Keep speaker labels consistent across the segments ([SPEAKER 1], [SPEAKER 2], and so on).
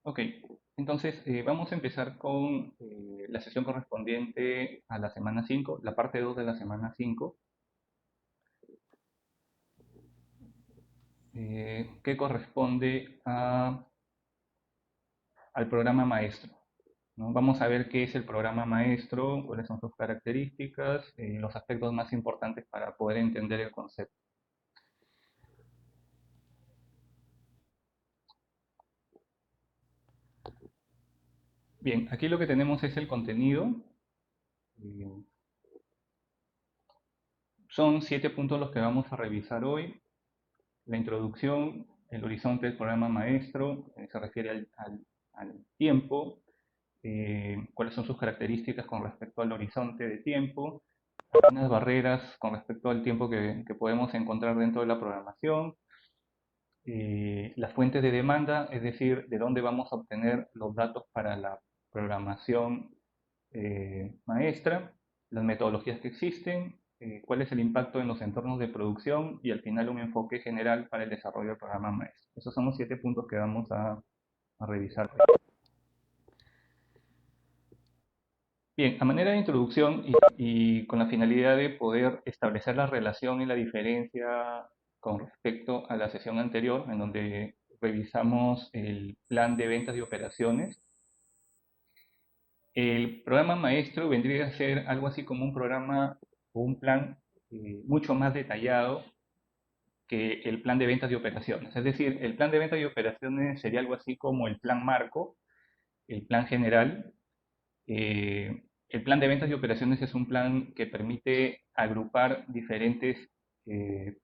[SPEAKER 1] Ok, entonces vamos a empezar con la sesión correspondiente a la semana 5, la parte 2 de la semana 5, que corresponde al programa maestro, ¿no? Vamos a ver qué es el programa maestro, cuáles son sus características, los aspectos más importantes para poder entender el concepto. Bien, aquí lo que tenemos es el contenido. eh, Son 7 puntos los que vamos a revisar hoy. La introducción, el horizonte del programa maestro, se refiere al tiempo, cuáles son sus características con respecto al horizonte de tiempo, algunas barreras con respecto al tiempo que podemos encontrar dentro de la programación, las fuentes de demanda, es decir, de dónde vamos a obtener los datos para la programación maestra, las metodologías que existen, cuál es el impacto en los entornos de producción y al final un enfoque general para el desarrollo del programa maestro. Esos son los 7 puntos que vamos a revisar. Bien, a manera de introducción y con la finalidad de poder establecer la relación y la diferencia con respecto a la sesión anterior, en donde revisamos el plan de ventas y operaciones, el programa maestro vendría a ser algo así como un programa o un plan mucho más detallado que el plan de ventas y operaciones. Es decir, el plan de ventas y operaciones sería algo así como el plan marco, el plan general. El plan de ventas y operaciones es un plan que permite agrupar diferentes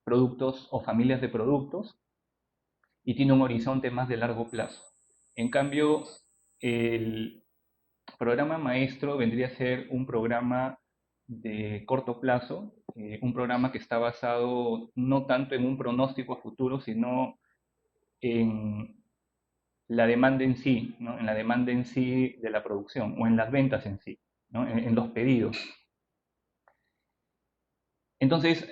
[SPEAKER 1] productos o familias de productos y tiene un horizonte más de largo plazo. En cambio, el programa maestro vendría a ser un programa de corto plazo, un programa que está basado no tanto en un pronóstico a futuro, sino en la demanda en sí, ¿no? En la demanda en sí de la producción o en las ventas en sí, ¿no? En los pedidos. Entonces,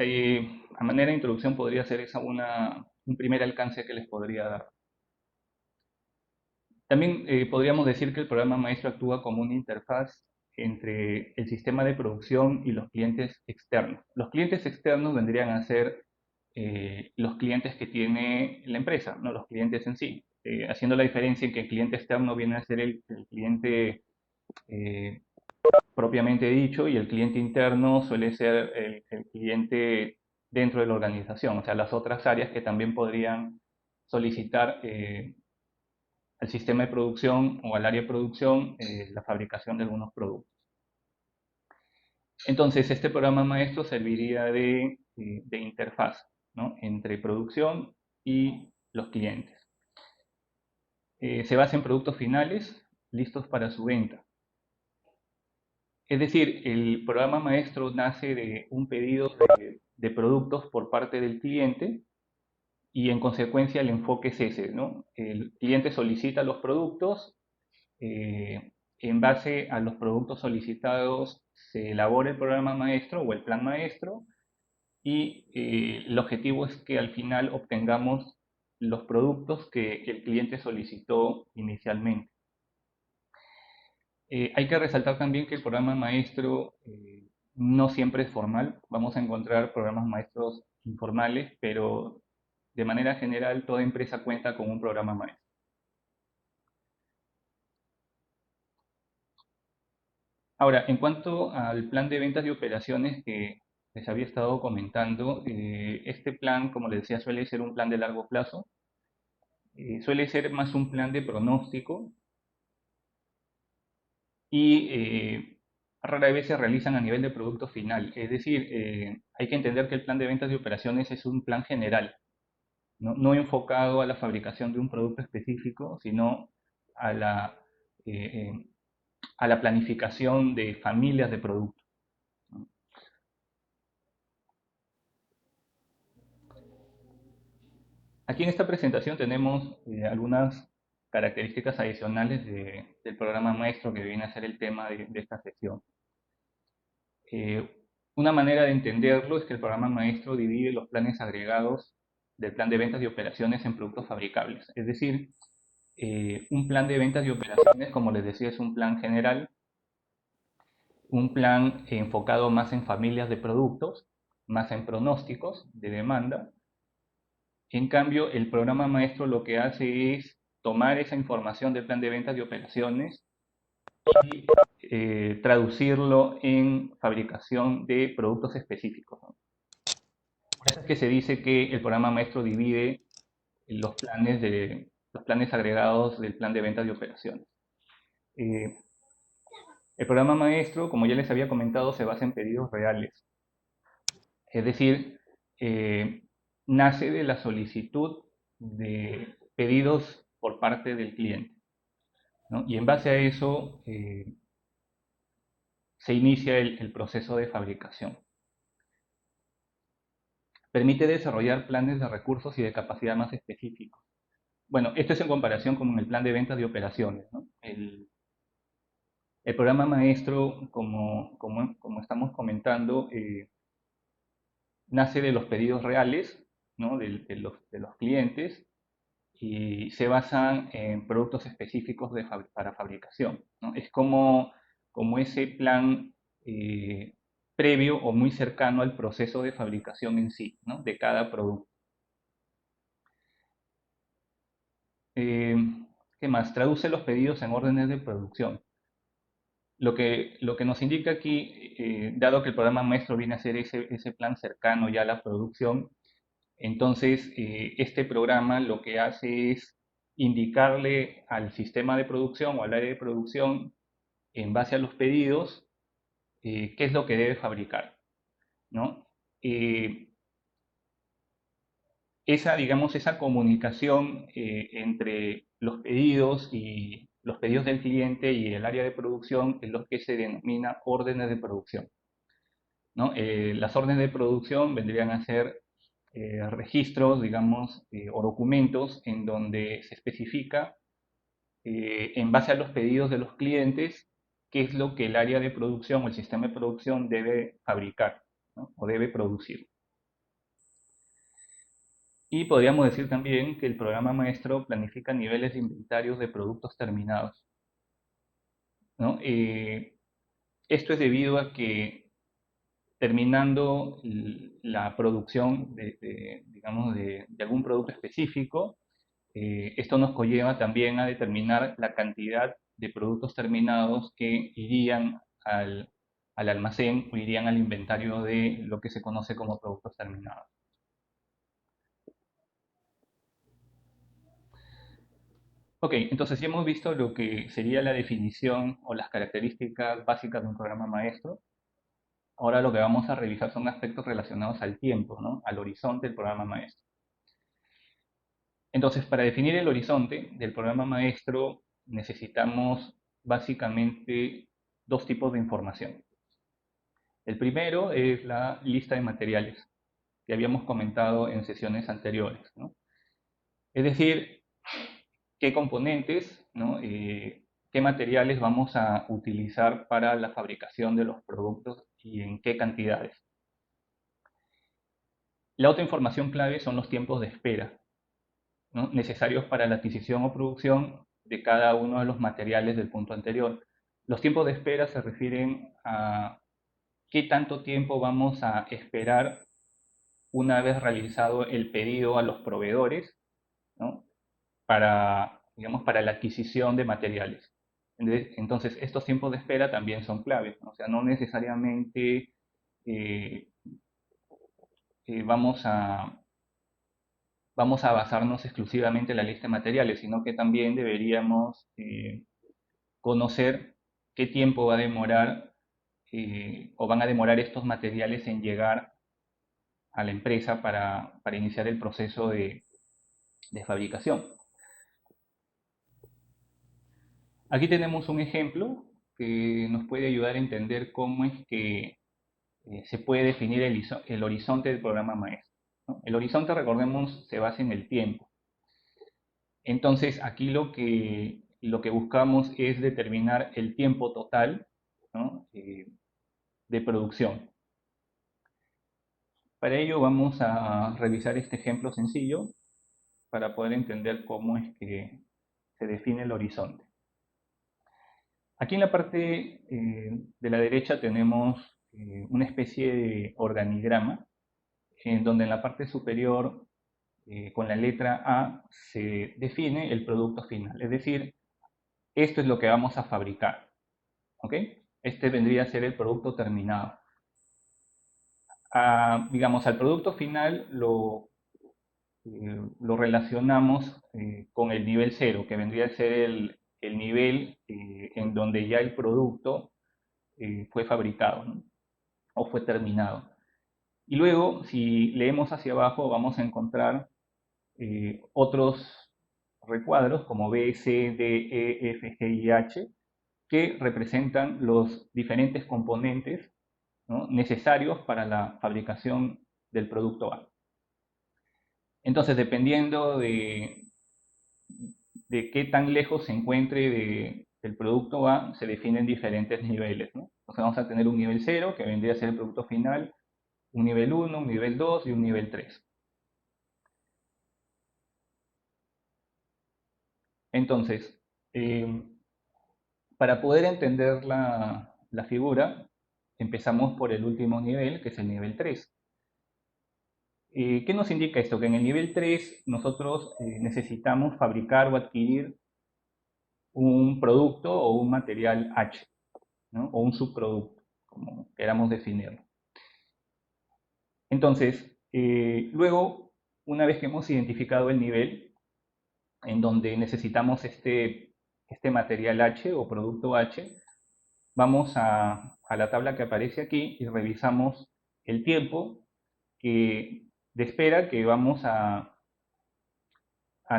[SPEAKER 1] a manera de introducción podría ser esa un primer alcance que les podría dar. También podríamos decir que el programa maestro actúa como una interfaz entre el sistema de producción y los clientes externos. Los clientes externos vendrían a ser los clientes que tiene la empresa, no los clientes en sí, haciendo la diferencia en que el cliente externo viene a ser el cliente eh, propiamente dicho y el cliente interno suele ser el cliente dentro de la organización, o sea, las otras áreas que también podrían solicitar al sistema de producción o al área de producción la fabricación de algunos productos. Entonces, este programa maestro serviría de interfaz, ¿no? Entre producción y los clientes. Se basa en productos finales listos para su venta. Es decir, el programa maestro nace de un pedido de productos por parte del cliente y en consecuencia el enfoque es ese, ¿no? El cliente solicita los productos, en base a los productos solicitados se elabora el programa maestro o el plan maestro y el objetivo es que al final obtengamos los productos que el cliente solicitó inicialmente. Hay que resaltar también que el programa maestro no siempre es formal. Vamos a encontrar programas maestros informales, pero de manera general toda empresa cuenta con un programa maestro. Ahora, en cuanto al plan de ventas y operaciones que les había estado comentando, este plan, como les decía, suele ser un plan de largo plazo. Suele ser más un plan de pronóstico y rara vez se realizan a nivel de producto final. Es decir, hay que entender que el plan de ventas y operaciones es un plan general, no enfocado a la fabricación de un producto específico, sino a eh, eh, a la planificación de familias de productos, ¿no? Aquí en esta presentación tenemos algunas características adicionales del programa maestro que viene a ser el tema de esta sesión. Eh, una manera de entenderlo es que el programa maestro divide los planes agregados del plan de ventas y operaciones en productos fabricables. Es decir, Un plan de ventas y operaciones, como les decía, es un plan general, un plan enfocado más en familias de productos, más en pronósticos de demanda. En cambio, el programa maestro lo que hace es tomar esa información del plan de ventas y operaciones y traducirlo en fabricación de productos específicos, ¿no? Por eso es que se dice que el programa maestro divide los planes agregados del plan de ventas y operaciones. Eh, el programa maestro, como ya les había comentado, se basa en pedidos reales. Es decir, eh, nace de la solicitud de pedidos por parte del cliente, ¿no? Y en base a eso se inicia el proceso de fabricación. Permite desarrollar planes de recursos y de capacidad más específicos. Bueno, esto es en comparación con el plan de ventas de operaciones, ¿no? El programa maestro, como estamos comentando, nace de los pedidos reales, ¿no? De los clientes y se basan en productos específicos para fabricación, ¿no? Es como ese plan eh, previo o muy cercano al proceso de fabricación en sí, ¿no? De cada producto. Eh, ¿Qué más? Traduce los pedidos en órdenes de producción. Lo que nos indica aquí, dado que el programa maestro viene a ser ese plan cercano ya a la producción, entonces este programa lo que hace es indicarle al sistema de producción o al área de producción, en base a los pedidos, qué es lo que debe fabricar, ¿no? Eh, digamos, esa comunicación entre los pedidos y los pedidos del cliente y el área de producción es lo que se denomina órdenes de producción, ¿no? Las órdenes de producción vendrían a ser registros, digamos, o documentos en donde se especifica, en base a los pedidos de los clientes, qué es lo que el área de producción o el sistema de producción debe fabricar, ¿no? O debe producir. Y podríamos decir también que el programa maestro planifica niveles de inventarios de productos terminados, ¿no? Esto es debido a que terminando la producción digamos, de algún producto específico, esto nos conlleva también a determinar la cantidad de productos terminados que irían al almacén o irían al inventario de lo que se conoce como productos terminados. Ok, entonces ya hemos visto lo que sería la definición o las características básicas de un programa maestro. Ahora lo que vamos a revisar son aspectos relacionados al tiempo, ¿no? Al horizonte del programa maestro. Entonces, para definir el horizonte del programa maestro necesitamos básicamente dos tipos de información. El primero es la lista de materiales que habíamos comentado en sesiones anteriores, ¿no? Es decir, qué componentes, ¿no? Qué materiales vamos a utilizar para la fabricación de los productos y en qué cantidades. La otra información clave son los tiempos de espera, ¿no? Necesarios para la adquisición o producción de cada uno de los materiales del punto anterior. Los tiempos de espera se refieren a qué tanto tiempo vamos a esperar una vez realizado el pedido a los proveedores, ¿no? Digamos, para la adquisición de materiales. Entonces, estos tiempos de espera también son claves, ¿no? O sea, no necesariamente eh, vamos a basarnos exclusivamente en la lista de materiales, sino que también deberíamos conocer qué tiempo va a demorar o van a demorar estos materiales en llegar a la empresa para iniciar el proceso de fabricación. Aquí tenemos un ejemplo que nos puede ayudar a entender cómo es que se puede definir el horizonte del programa maestro, ¿no? El horizonte, recordemos, se basa en el tiempo. Entonces, aquí lo que buscamos es determinar el tiempo total, ¿no? De producción. Para ello vamos a revisar este ejemplo sencillo para poder entender cómo es que se define el horizonte. Aquí en la parte de la derecha tenemos una especie de organigrama, en donde en la parte superior, con la letra A, se define el producto final. Es decir, esto es lo que vamos a fabricar. ¿Ok? Este vendría a ser el producto terminado. Digamos, al producto final lo relacionamos con el nivel 0, que vendría a ser el nivel en donde ya el producto fue fabricado, ¿no? O fue terminado. Y luego, si leemos hacia abajo, vamos a encontrar otros recuadros como B, C, D, E, F, G y H, que representan los diferentes componentes, ¿no?, necesarios para la fabricación del producto A. Entonces, dependiendo de qué tan lejos se encuentre del producto A, se definen diferentes niveles, ¿no? Entonces vamos a tener un nivel 0, que vendría a ser el producto final, un nivel 1, un nivel 2 y un nivel 3. Entonces, para poder entender la figura, empezamos por el último nivel, que es el nivel 3. ¿Qué nos indica esto? Que en el nivel 3 nosotros necesitamos fabricar o adquirir un producto o un material H, ¿no?, o un subproducto, como queramos definirlo. Entonces, luego, una vez que hemos identificado el nivel en donde necesitamos este material H o producto H, vamos a la tabla que aparece aquí y revisamos el tiempo de espera que vamos a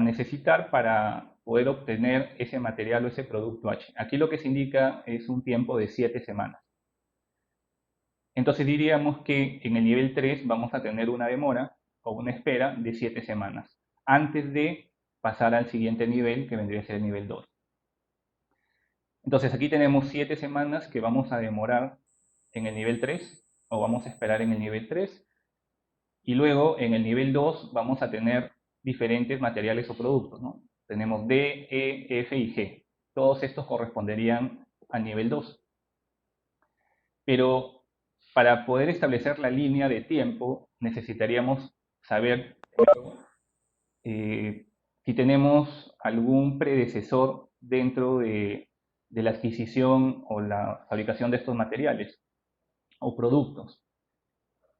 [SPEAKER 1] necesitar para poder obtener ese material o ese producto H. Aquí lo que se indica es un tiempo de 7 semanas. Entonces diríamos que en el nivel 3 vamos a tener una demora o una espera de 7 semanas antes de pasar al siguiente nivel, que vendría a ser el nivel 2. Entonces aquí tenemos 7 semanas que vamos a demorar en el nivel 3, o vamos a esperar en el nivel 3, y luego en el nivel 2 vamos a tener diferentes materiales o productos, ¿no? Tenemos D, E, F y G. Todos estos corresponderían al nivel 2. Pero para poder establecer la línea de tiempo necesitaríamos saber si tenemos algún predecesor dentro de la adquisición o la fabricación de estos materiales o productos.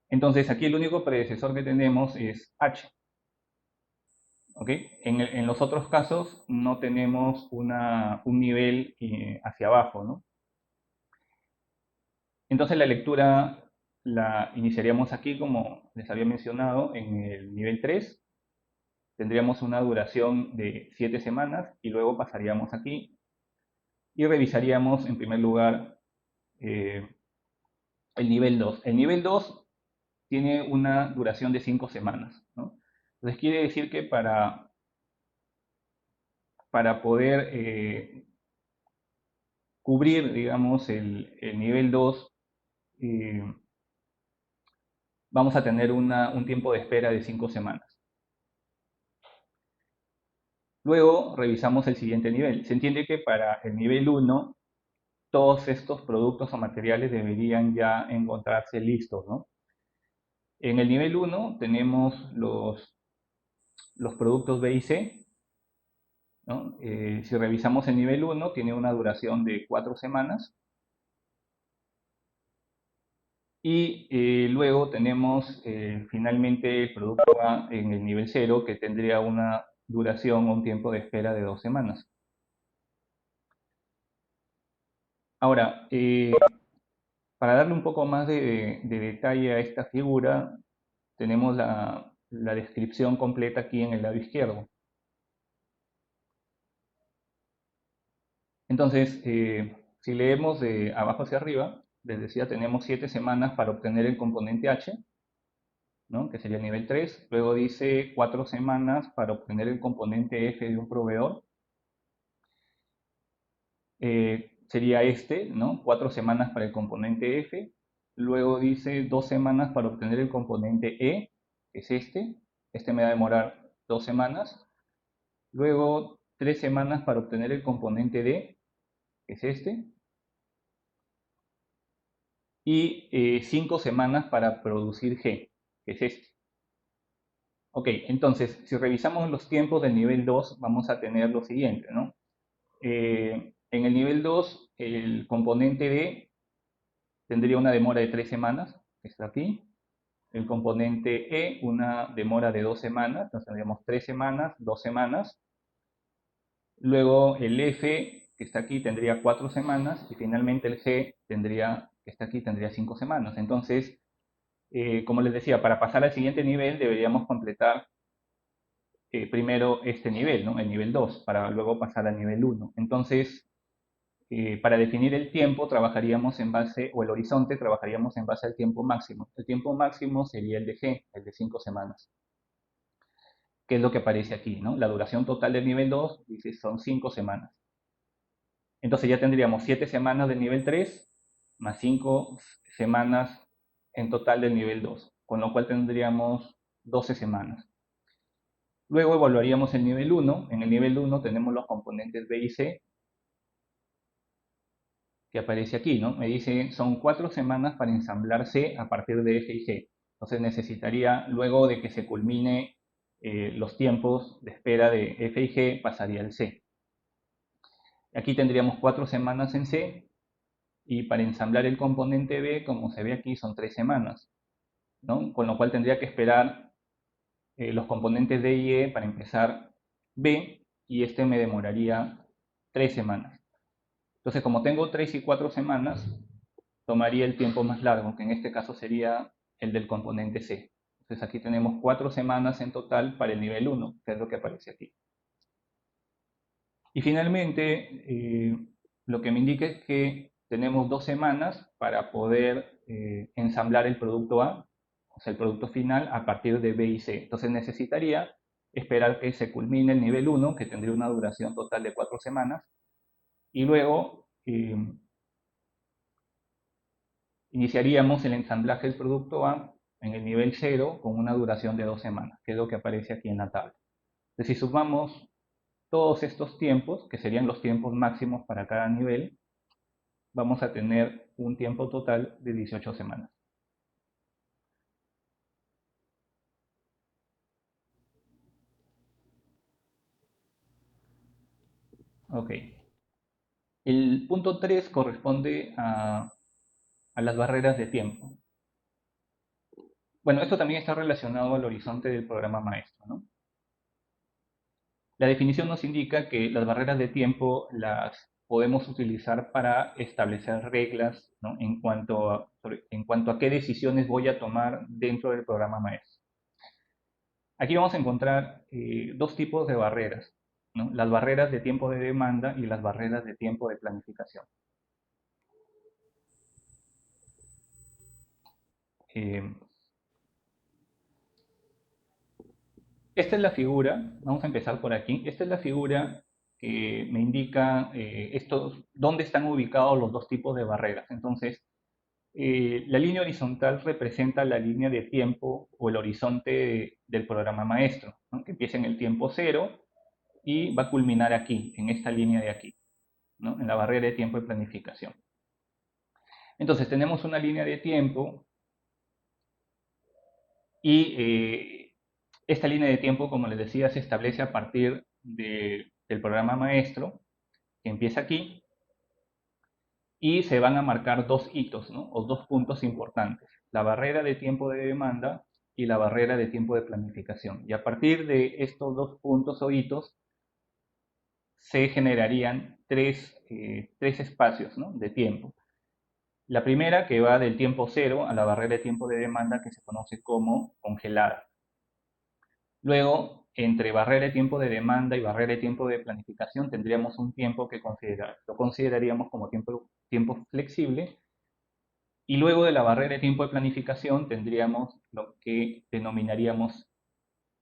[SPEAKER 1] Entonces aquí el único predecesor que tenemos es H. ¿Okay? En los otros casos no tenemos un nivel hacia abajo, ¿no? Entonces la lectura la iniciaríamos aquí, como les había mencionado, en el nivel 3. Tendríamos una duración de 7 semanas y luego pasaríamos aquí y revisaríamos en primer lugar el nivel 2. El nivel 2 tiene una duración de 5 semanas, ¿no? Entonces quiere decir que para poder cubrir, digamos, el nivel 2, vamos a tener un tiempo de espera de 5 semanas. Luego revisamos el siguiente nivel. Se entiende que para el nivel 1 todos estos productos o materiales deberían ya encontrarse listos, ¿no? En el nivel 1 tenemos los productos B y C, ¿no? Si revisamos el nivel 1, tiene una duración de 4 semanas. Y luego tenemos finalmente el producto A en el nivel 0, que tendría una duración o un tiempo de espera de 2 semanas. Ahora, para darle un poco más de detalle a esta figura, tenemos la descripción completa aquí en el lado izquierdo. Entonces, si leemos de abajo hacia arriba, les decía, tenemos 7 semanas para obtener el componente H, ¿no?, que sería el nivel 3. Luego dice 4 semanas para obtener el componente F de un proveedor. Sería este, ¿no? 4 semanas para el componente F. Luego dice 2 semanas para obtener el componente E, que es este. Este me va a demorar 2 semanas. Luego 3 semanas para obtener el componente D, que es este, y 5 semanas para producir G, que es este. Ok, entonces, si revisamos los tiempos del nivel 2, vamos a tener lo siguiente, ¿no? En el nivel 2, el componente D tendría una demora de 3 semanas, que está aquí. El componente E, una demora de 2 semanas, entonces tendríamos 3 semanas, 2 semanas. Luego el F, que está aquí, tendría 4 semanas. Y finalmente el G, que está aquí, tendría 5 semanas. Entonces, como les decía, para pasar al siguiente nivel deberíamos completar primero este nivel, ¿no? El nivel 2, para luego pasar al nivel 1. Entonces, para definir el tiempo trabajaríamos en base, o el horizonte trabajaríamos en base al tiempo máximo. El tiempo máximo sería el de G, el de 5 semanas, que es lo que aparece aquí, ¿no? La duración total del nivel 2 dice, son 5 semanas. Entonces ya tendríamos 7 semanas del nivel 3 más 5 semanas en total del nivel 2, con lo cual tendríamos 12 semanas. Luego evaluaríamos el nivel 1. En el nivel 1 tenemos los componentes B y C, que aparece aquí, ¿no? Me dice, son 4 semanas para ensamblar C a partir de F y G. Entonces necesitaría, luego de que se culmine los tiempos de espera de F y G, pasaría al C. Aquí tendríamos 4 semanas en C, y para ensamblar el componente B, como se ve aquí, son 3 semanas, ¿no? Con lo cual tendría que esperar los componentes D y E para empezar B, y este me demoraría 3 semanas. Entonces, como tengo 3 y 4 semanas, tomaría el tiempo más largo, que en este caso sería el del componente C. Entonces aquí tenemos 4 semanas en total para el nivel 1, que es lo que aparece aquí. Y finalmente, lo que me indica es que tenemos 2 semanas para poder ensamblar el producto A, o sea, el producto final, a partir de B y C. Entonces necesitaría esperar que se culmine el nivel 1, que tendría una duración total de 4 semanas, y luego iniciaríamos el ensamblaje del producto A en el nivel 0 con una duración de 2 semanas, que es lo que aparece aquí en la tabla. Entonces, si sumamos todos estos tiempos, que serían los tiempos máximos para cada nivel, vamos a tener un tiempo total de 18 semanas. Ok. El punto 3 corresponde a las barreras de tiempo. Bueno, esto también está relacionado al horizonte del programa maestro, ¿no? La definición nos indica que las barreras de tiempo las podemos utilizar para establecer reglas, ¿no? En cuanto a qué decisiones voy a tomar dentro del programa maestro. Aquí vamos a encontrar dos tipos de barreras, ¿no? Las barreras de tiempo de demanda y las barreras de tiempo de planificación. Eh, Esta es la figura, vamos a empezar por aquí. Esta es la figura que me indica dónde están ubicados los dos tipos de barreras. Entonces, la línea horizontal representa la línea de tiempo o el horizonte del programa maestro, ¿no? Que empieza en el tiempo cero y va a culminar aquí, en esta línea de aquí, ¿no? En la barrera de tiempo de planificación. Entonces, tenemos una línea de tiempo y esta línea de tiempo, como les decía, se establece a partir del programa maestro, que empieza aquí, y se van a marcar dos hitos, ¿no? O dos puntos importantes, la barrera de tiempo de demanda y la barrera de tiempo de planificación. Y a partir de estos dos puntos o hitos se generarían tres espacios, ¿no? De tiempo. La primera, que va del tiempo cero a la barrera de tiempo de demanda, que se conoce como congelada. Luego, entre barrera de tiempo de demanda y barrera de tiempo de planificación, tendríamos un tiempo que lo consideraríamos como tiempo flexible. Y luego de la barrera de tiempo de planificación tendríamos lo que denominaríamos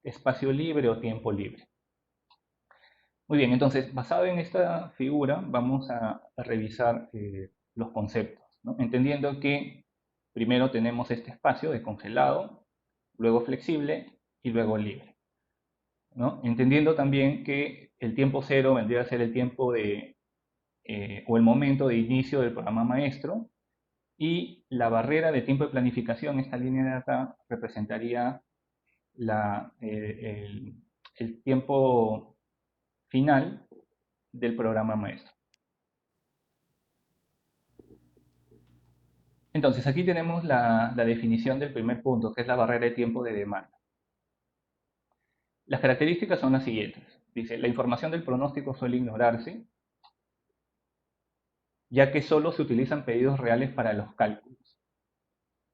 [SPEAKER 1] espacio libre o tiempo libre. Muy bien, entonces, basado en esta figura, vamos a revisar los conceptos, ¿no? Entendiendo que primero tenemos este espacio de congelado, luego flexible y luego libre, ¿no? Entendiendo también que el tiempo cero vendría a ser el tiempo o el momento de inicio del programa maestro, y la barrera de tiempo de planificación, esta línea de acá, representaría el tiempo final del programa maestro. Entonces, aquí tenemos la definición del primer punto, que es la barrera de tiempo de demanda. Las características son las siguientes. Dice, la información del pronóstico suele ignorarse, ya que solo se utilizan pedidos reales para los cálculos.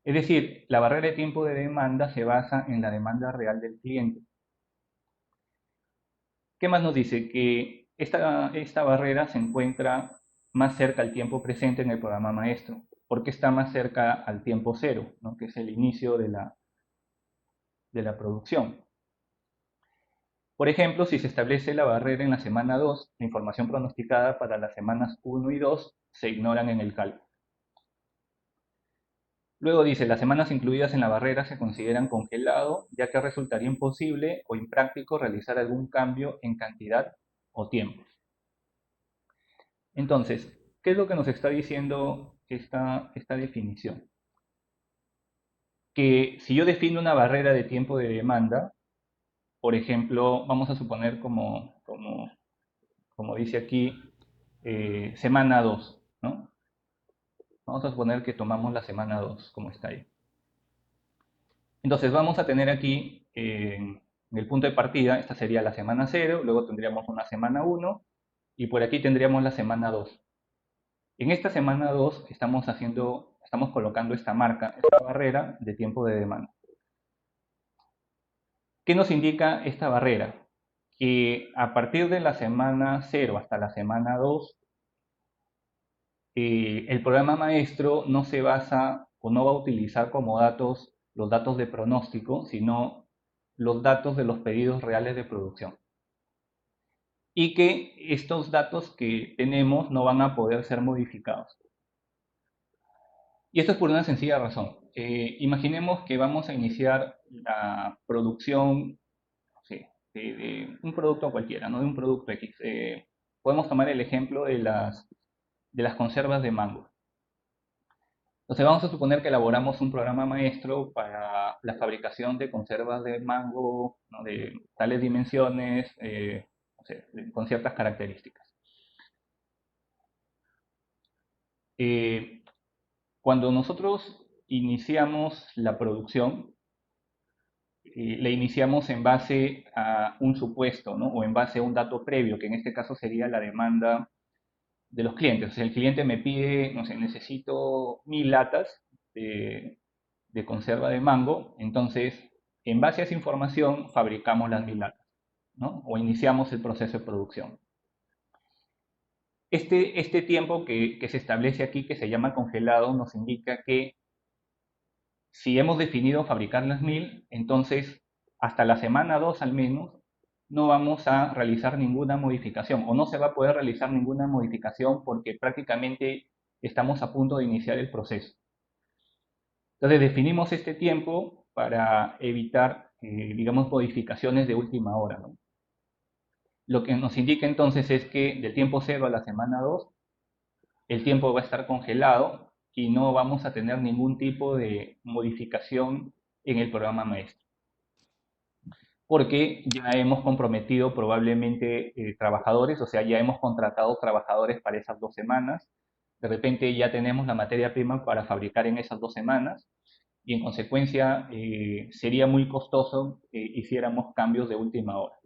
[SPEAKER 1] Es decir, la barrera de tiempo de demanda se basa en la demanda real del cliente. ¿Qué más nos dice? Que esta barrera se encuentra más cerca al tiempo presente en el programa maestro, porque está más cerca al tiempo cero, ¿no? Que es el inicio de la producción. Por ejemplo, si se establece la barrera en la semana 2, la información pronosticada para las semanas 1 y 2 se ignoran en el cálculo. Luego dice, las semanas incluidas en la barrera se consideran congelado, ya que resultaría imposible o impráctico realizar algún cambio en cantidad o tiempo. Entonces, ¿qué es lo que nos está diciendo esta definición? Que si yo defino una barrera de tiempo de demanda, por ejemplo, vamos a suponer como dice aquí, semana 2, ¿no? Vamos a suponer que tomamos la semana 2 como está ahí. Entonces vamos a tener aquí, en el punto de partida, esta sería la semana 0, luego tendríamos una semana 1 y por aquí tendríamos la semana 2. En esta semana 2 estamos colocando esta marca, esta barrera de tiempo de demanda. ¿Qué nos indica esta barrera? Que a partir de la semana 0 hasta la semana 2, el programa maestro no se basa o no va a utilizar como datos los datos de pronóstico, sino los datos de los pedidos reales de producción. Y que estos datos que tenemos no van a poder ser modificados. Y esto es por una sencilla razón. Imaginemos que vamos a iniciar la producción, no sé, de un producto cualquiera, no de un producto X. Podemos tomar el ejemplo de las conservas de mango. Entonces vamos a suponer que elaboramos un programa maestro para la fabricación de conservas de mango, ¿no? De tales dimensiones, no sé, con ciertas características. Cuando nosotros iniciamos la producción, la iniciamos en base a un supuesto, ¿no? O en base a un dato previo, que en este caso sería la demanda de los clientes. O sea, el cliente me pide, no sé, necesito 1000 latas de conserva de mango, entonces en base a esa información fabricamos las 1000 latas, ¿no? O iniciamos el proceso de producción. Este tiempo que se establece aquí, que se llama congelado, nos indica que si hemos definido fabricar las 1000, entonces hasta la semana 2 al menos no vamos a realizar ninguna modificación o no se va a poder realizar ninguna modificación porque prácticamente estamos a punto de iniciar el proceso. Entonces definimos este tiempo para evitar, digamos, modificaciones de última hora, ¿no? Lo que nos indica entonces es que del tiempo 0 a la semana 2, el tiempo va a estar congelado y no vamos a tener ningún tipo de modificación en el programa maestro. Porque ya hemos comprometido probablemente trabajadores, o sea, ya hemos contratado trabajadores para esas 2 semanas. De repente ya tenemos la materia prima para fabricar en esas 2 semanas y en consecuencia sería muy costoso que hiciéramos cambios de última hora.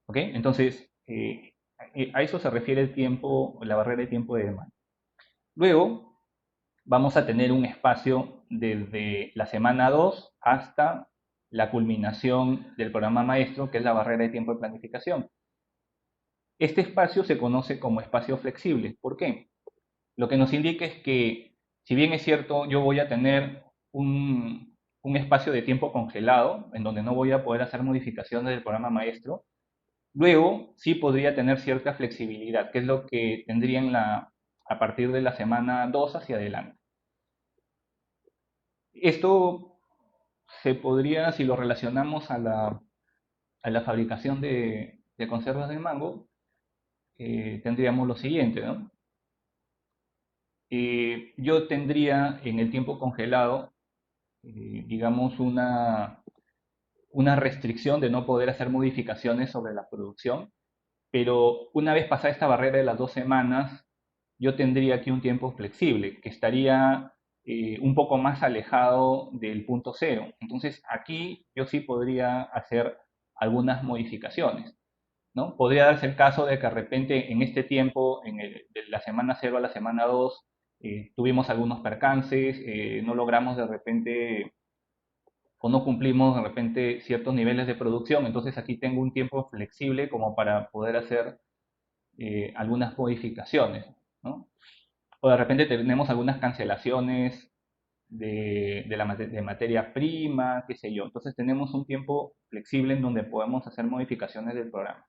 [SPEAKER 1] ¿Ok? Entonces, a eso se refiere el tiempo, la barrera de tiempo de demanda. Luego, vamos a tener un espacio desde la semana 2 hasta la culminación del programa maestro, que es la barrera de tiempo de planificación. Este espacio se conoce como espacio flexible. ¿Por qué? Lo que nos indica es que, si bien es cierto, yo voy a tener un espacio de tiempo congelado, en donde no voy a poder hacer modificaciones del programa maestro, luego sí podría tener cierta flexibilidad, que es lo que tendría a partir de la semana 2 hacia adelante. Esto se podría, si lo relacionamos a la fabricación de conservas de mango, tendríamos lo siguiente, ¿no? Yo tendría en el tiempo congelado, digamos, una restricción de no poder hacer modificaciones sobre la producción, pero una vez pasada esta barrera de las 2 semanas, yo tendría aquí un tiempo flexible, que estaría un poco más alejado del punto cero. Entonces aquí yo sí podría hacer algunas modificaciones, ¿no? Podría darse el caso de que de repente en este tiempo, de la semana cero a la semana 2, tuvimos algunos percances, no logramos de repente o no cumplimos de repente ciertos niveles de producción, entonces aquí tengo un tiempo flexible como para poder hacer algunas modificaciones, ¿no? O de repente tenemos algunas cancelaciones de materia prima, qué sé yo. Entonces tenemos un tiempo flexible en donde podemos hacer modificaciones del programa.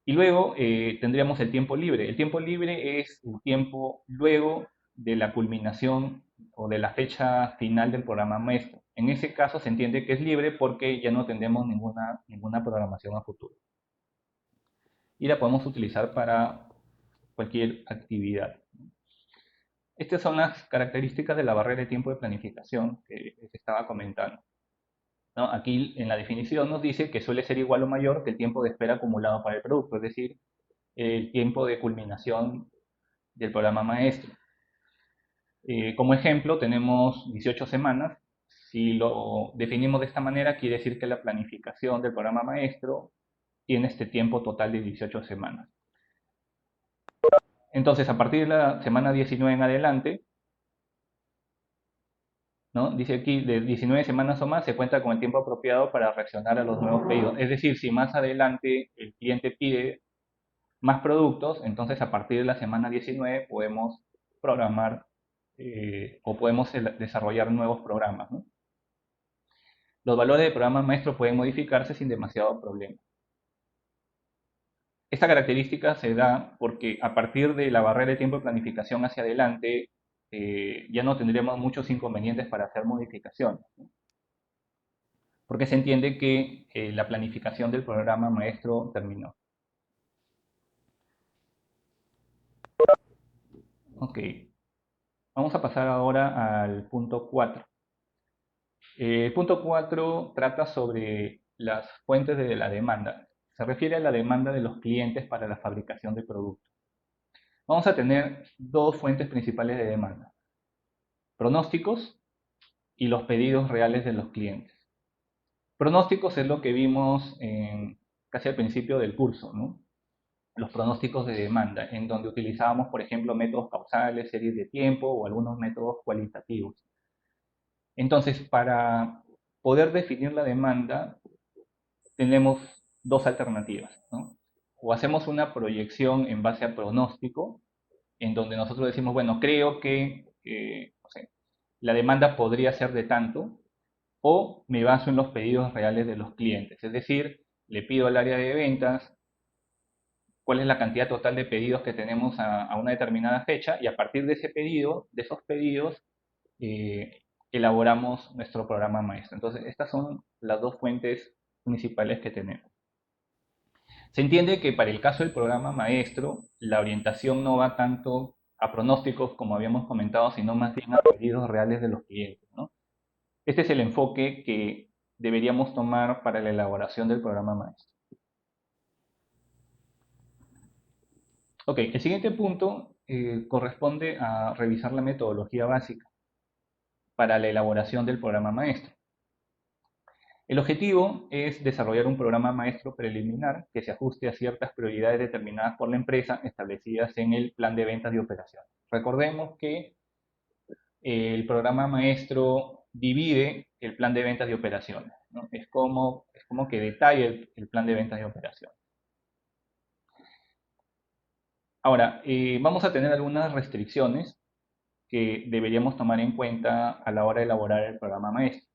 [SPEAKER 1] Y luego tendríamos el tiempo libre. El tiempo libre es el tiempo luego de la culminación o de la fecha final del programa maestro. En ese caso se entiende que es libre porque ya no tendremos ninguna programación a futuro. Y la podemos utilizar para cualquier actividad. Estas son las características de la barrera de tiempo de planificación que se estaba comentando, ¿no? Aquí en la definición nos dice que suele ser igual o mayor que el tiempo de espera acumulado para el producto, es decir, el tiempo de culminación del programa maestro. Como ejemplo, tenemos 18 semanas. Si lo definimos de esta manera, quiere decir que la planificación del programa maestro tiene este tiempo total de 18 semanas. Entonces, a partir de la semana 19 en adelante, ¿no? Dice aquí, de 19 semanas o más se cuenta con el tiempo apropiado para reaccionar a los nuevos pedidos. Es decir, si más adelante el cliente pide más productos, entonces a partir de la semana 19 podemos programar o podemos desarrollar nuevos programas, ¿no? Los valores del programa maestro pueden modificarse sin demasiado problema. Esta característica se da porque a partir de la barrera de tiempo de planificación hacia adelante, ya no tendremos muchos inconvenientes para hacer modificaciones, ¿no? Porque se entiende que la planificación del programa maestro terminó. Ok, vamos a pasar ahora al punto 4. El punto 4 trata sobre las fuentes de la demanda. Se refiere a la demanda de los clientes para la fabricación de productos. Vamos a tener dos fuentes principales de demanda: pronósticos y los pedidos reales de los clientes. Pronósticos es lo que vimos casi al principio del curso, ¿no? Los pronósticos de demanda, en donde utilizábamos, por ejemplo, métodos causales, series de tiempo o algunos métodos cualitativos. Entonces, para poder definir la demanda, tenemos dos alternativas, ¿no? O hacemos una proyección en base a pronóstico, en donde nosotros decimos, bueno, creo que no sé, la demanda podría ser de tanto, o me baso en los pedidos reales de los clientes. Es decir, le pido al área de ventas cuál es la cantidad total de pedidos que tenemos a una determinada fecha y a partir de ese pedido, de esos pedidos, elaboramos nuestro programa maestro. Entonces, estas son las dos fuentes principales que tenemos. Se entiende que para el caso del programa maestro, la orientación no va tanto a pronósticos, como habíamos comentado, sino más bien a pedidos reales de los clientes, ¿no? Este es el enfoque que deberíamos tomar para la elaboración del programa maestro. Ok, el siguiente punto corresponde a revisar la metodología básica para la elaboración del programa maestro. El objetivo es desarrollar un programa maestro preliminar que se ajuste a ciertas prioridades determinadas por la empresa establecidas en el plan de ventas y operaciones. Recordemos que el programa maestro divide el plan de ventas y operaciones, ¿no? Es como que detalla el plan de ventas y operaciones. Ahora, vamos a tener algunas restricciones que deberíamos tomar en cuenta a la hora de elaborar el programa maestro.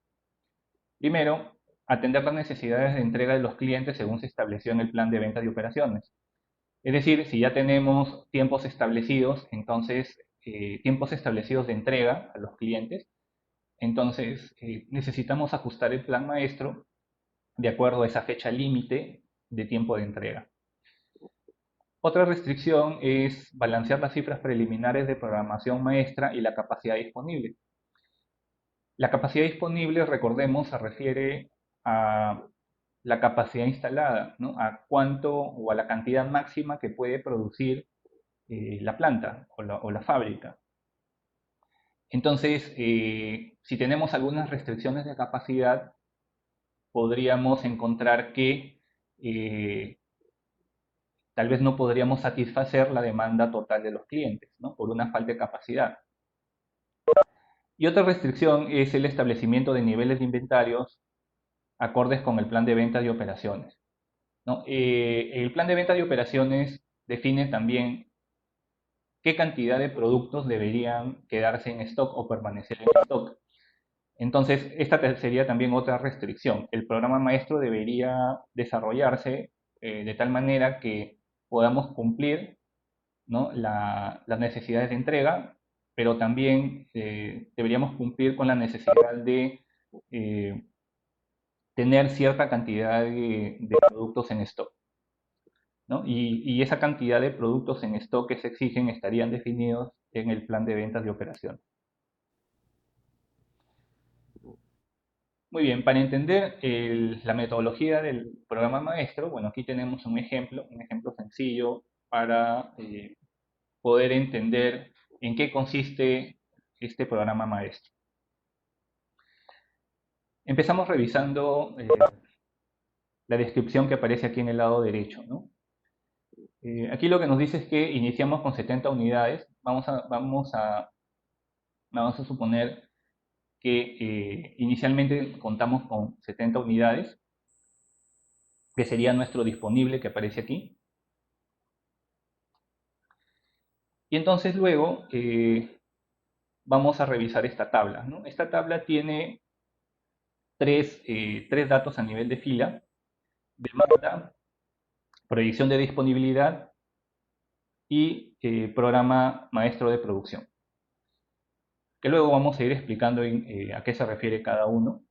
[SPEAKER 1] Primero, atender las necesidades de entrega de los clientes según se estableció en el plan de ventas y operaciones. Es decir, si ya tenemos tiempos establecidos, entonces tiempos establecidos de entrega a los clientes, entonces necesitamos ajustar el plan maestro de acuerdo a esa fecha límite de tiempo de entrega. Otra restricción es balancear las cifras preliminares de programación maestra y la capacidad disponible. La capacidad disponible, recordemos, se refiere a la capacidad instalada, ¿no? A cuánto o a la cantidad máxima que puede producir la planta o la fábrica. Entonces, si tenemos algunas restricciones de capacidad, podríamos encontrar que tal vez no podríamos satisfacer la demanda total de los clientes, ¿no? Por una falta de capacidad. Y otra restricción es el establecimiento de niveles de inventarios acordes con el plan de ventas y operaciones, ¿no? El plan de ventas y operaciones define también qué cantidad de productos deberían quedarse en stock o permanecer en stock. Entonces, esta sería también otra restricción. El programa maestro debería desarrollarse de tal manera que podamos cumplir, ¿no? Las necesidades de entrega, pero también deberíamos cumplir con la necesidad de tener cierta cantidad de productos en stock, ¿no? Y esa cantidad de productos en stock que se exigen estarían definidos en el plan de ventas de operación. Muy bien, para entender la metodología del programa maestro, bueno, aquí tenemos un ejemplo sencillo para poder entender en qué consiste este programa maestro. Empezamos revisando la descripción que aparece aquí en el lado derecho, ¿no? Aquí lo que nos dice es que iniciamos con 70 unidades. Vamos a suponer que inicialmente contamos con 70 unidades, que sería nuestro disponible que aparece aquí. Y entonces luego vamos a revisar esta tabla, ¿no? Esta tabla tiene tres datos a nivel de fila: demanda, proyección de disponibilidad y programa maestro de producción, que luego vamos a ir explicando a qué se refiere cada uno.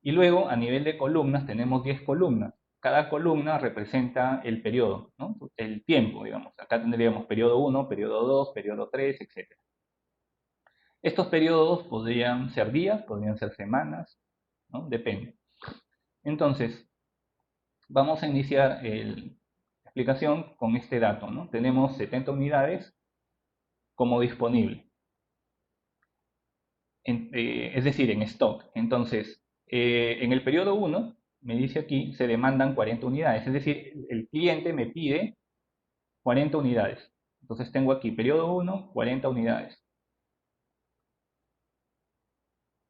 [SPEAKER 1] Y luego, a nivel de columnas, tenemos 10 columnas. Cada columna representa el periodo, ¿no? El tiempo, digamos. Acá tendríamos periodo 1, periodo 2, periodo 3, etc. Estos periodos podrían ser días, podrían ser semanas, ¿no? Depende. Entonces, vamos a iniciar la explicación con este dato, ¿no? Tenemos 70 unidades como disponible, es decir, en stock. Entonces, en el periodo 1, me dice aquí, se demandan 40 unidades, es decir, el cliente me pide 40 unidades. Entonces tengo aquí periodo 1, 40 unidades.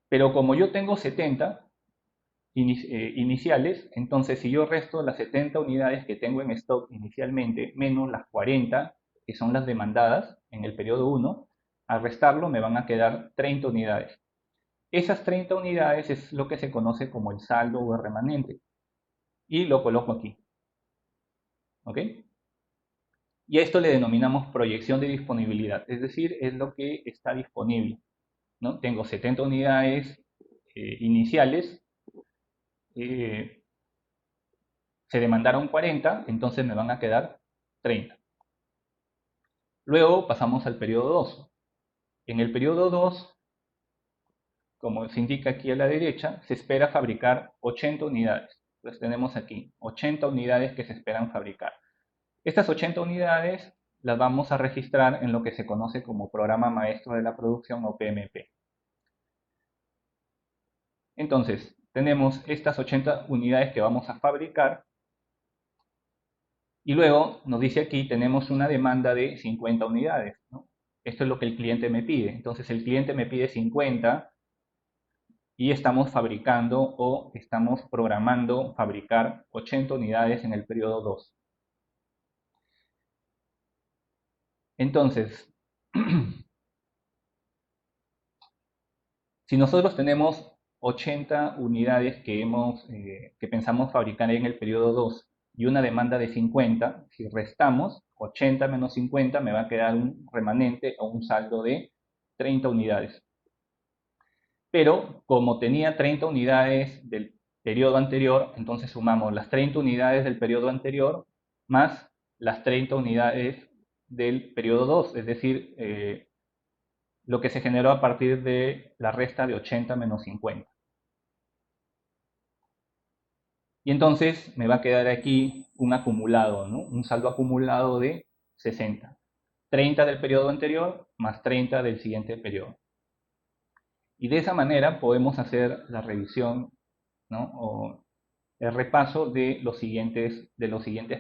[SPEAKER 1] Pero como yo tengo 70 iniciales, entonces si yo resto las 70 unidades que tengo en stock inicialmente, menos las 40 que son las demandadas en el periodo 1, al restarlo me van a quedar 30 unidades. Esas 30 unidades es lo que se conoce como el saldo o el remanente. Y lo coloco aquí. ¿Ok? Y a esto le denominamos proyección de disponibilidad. Es decir, es lo que está disponible, ¿no? Tengo 70 unidades iniciales. Se demandaron 40, entonces me van a quedar 30. Luego pasamos al periodo 2. En el periodo 2, como se indica aquí a la derecha, se espera fabricar 80 unidades. Entonces tenemos aquí 80 unidades que se esperan fabricar. Estas 80 unidades las vamos a registrar en lo que se conoce como Programa Maestro de la Producción o PMP. Entonces, tenemos estas 80 unidades que vamos a fabricar y luego nos dice aquí tenemos una demanda de 50 unidades, ¿no? Esto es lo que el cliente me pide. Entonces, el cliente me pide 50 y estamos fabricando o estamos programando fabricar 80 unidades en el periodo 2. Entonces, si nosotros tenemos 80 unidades que pensamos fabricar en el periodo 2 y una demanda de 50, si restamos 80 menos 50 me va a quedar un remanente o un saldo de 30 unidades. Pero como tenía 30 unidades del periodo anterior, entonces sumamos las 30 unidades del periodo anterior más las 30 unidades del periodo 2, es decir, lo que se generó a partir de la resta de 80 menos 50. Y entonces me va a quedar aquí un acumulado, ¿no? Un saldo acumulado de 60. 30 del periodo anterior más 30 del siguiente periodo. Y de esa manera podemos hacer la revisión, ¿no? O el repaso de los siguientes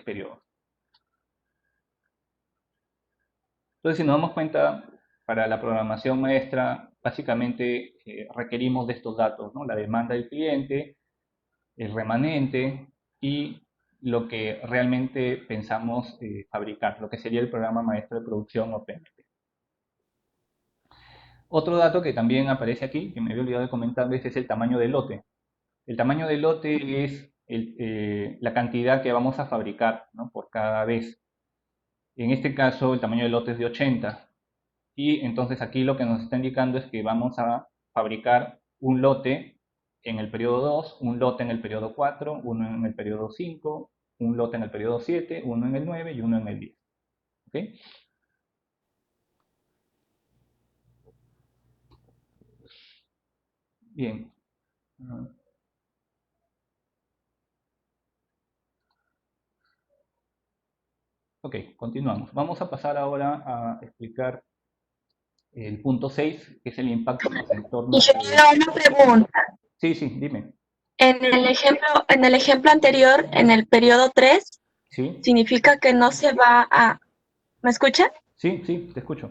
[SPEAKER 1] periodos. Entonces, si nos damos cuenta, para la programación maestra, básicamente requerimos de estos datos, ¿no? La demanda del cliente, el remanente y lo que realmente pensamos fabricar, lo que sería el programa maestro de producción o PMP. Otro dato que también aparece aquí, que me había olvidado de comentarles, es el tamaño del lote. El tamaño del lote es la cantidad que vamos a fabricar, ¿no? Por cada vez. En este caso, el tamaño del lote es de 80. Y entonces aquí lo que nos está indicando es que vamos a fabricar un lote en el periodo 2, un lote en el periodo 4, uno en el periodo 5, un lote en el periodo 7, uno en el 9 y uno en el 10. ¿Okay? Bien. Ok, continuamos. Vamos a pasar ahora a explicar el punto 6, que es el impacto en los entornos de...
[SPEAKER 2] Ingeniero, una pregunta.
[SPEAKER 1] Sí, sí, dime.
[SPEAKER 2] En el ejemplo anterior, en el periodo 3,
[SPEAKER 1] Sí,
[SPEAKER 2] significa que no se va a... ¿Me escucha?
[SPEAKER 1] sí, sí, te escucho.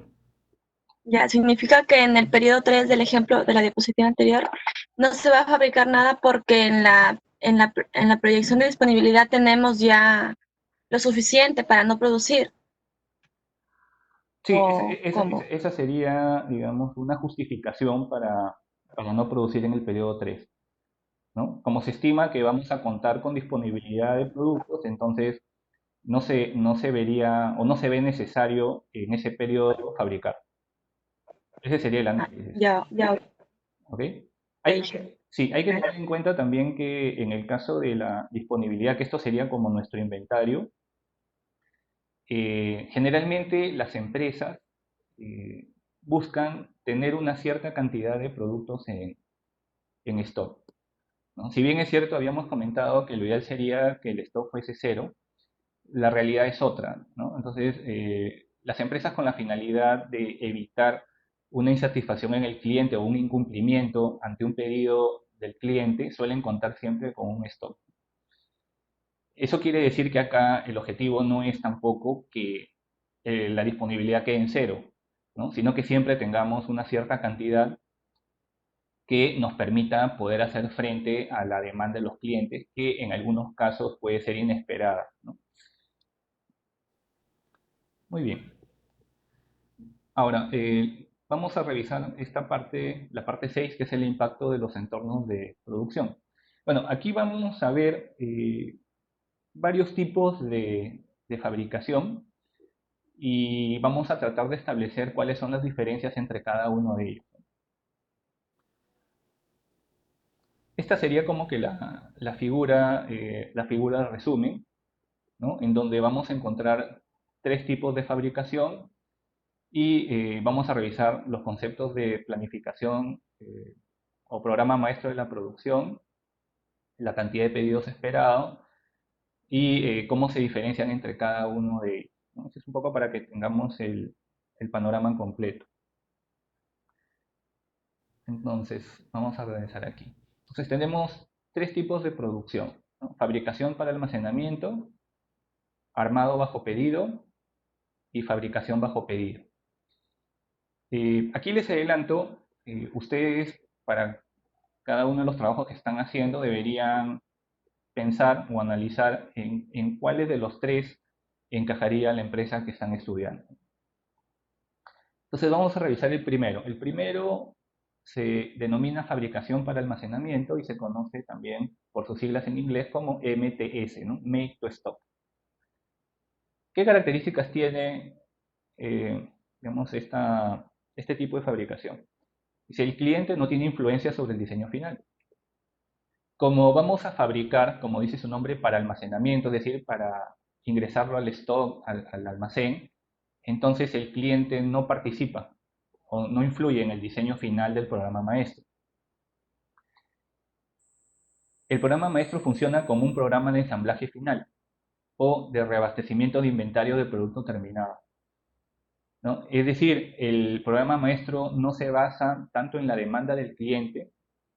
[SPEAKER 2] Ya, significa que en el periodo 3 del ejemplo de la diapositiva anterior no se va a fabricar nada porque en la proyección de disponibilidad tenemos ya lo suficiente para no producir.
[SPEAKER 1] Sí,
[SPEAKER 2] ¿O cómo?
[SPEAKER 1] esa sería, digamos, una justificación para no producir en el periodo 3, ¿no? Como se estima que vamos a contar con disponibilidad de productos, entonces no se vería o no se ve necesario en ese periodo fabricar. Ese sería el
[SPEAKER 2] Ah,
[SPEAKER 1] análisis,
[SPEAKER 2] ya,
[SPEAKER 1] ¿ok?
[SPEAKER 2] ok.
[SPEAKER 1] Sí, hay que tener en cuenta también que en el caso de la disponibilidad, que esto sería como nuestro inventario, generalmente las empresas eh, buscan tener una cierta cantidad de productos en stock, ¿no? Si bien es cierto, habíamos comentado que lo ideal sería que el stock fuese cero, la realidad es otra, ¿no? Entonces, las empresas con la finalidad de evitar una insatisfacción en el cliente o un incumplimiento ante un pedido del cliente suelen contar siempre con un stock. Eso quiere decir que acá el objetivo no es tampoco que la disponibilidad quede en cero, ¿no? Sino que siempre tengamos una cierta cantidad que nos permita poder hacer frente a la demanda de los clientes, que en algunos casos puede ser inesperada, ¿no? Muy bien. Ahora, vamos a revisar esta parte, la parte 6, que es el impacto de los entornos de producción. Bueno, aquí vamos a ver varios tipos de fabricación y vamos a tratar de establecer cuáles son las diferencias entre cada uno de ellos. Esta sería como que la figura de resumen, ¿no? En donde vamos a encontrar tres tipos de fabricación y vamos a revisar los conceptos de planificación o programa maestro de la producción, la cantidad de pedidos esperados y cómo se diferencian entre cada uno de ellos, ¿no? Eso es un poco para que tengamos el panorama completo. Entonces, vamos a revisar aquí. Entonces, tenemos tres tipos de producción, ¿no? Fabricación para almacenamiento, armado bajo pedido y fabricación bajo pedido. Aquí les adelanto, ustedes para cada uno de los trabajos que están haciendo deberían pensar o analizar en cuáles de los tres encajaría la empresa que están estudiando. Entonces vamos a revisar el primero. El primero se denomina fabricación para almacenamiento y se conoce también por sus siglas en inglés como MTS, ¿no? Make to Stock. ¿Qué características tiene digamos, este tipo de fabricación? Si el cliente no tiene influencia sobre el diseño final. Como vamos a fabricar, como dice su nombre, para almacenamiento, es decir, para ingresarlo al stock, al almacén, entonces el cliente no participa o no influye en el diseño final del programa maestro. El programa maestro funciona como un programa de ensamblaje final o de reabastecimiento de inventario de producto terminado, ¿no? Es decir, el programa maestro no se basa tanto en la demanda del cliente,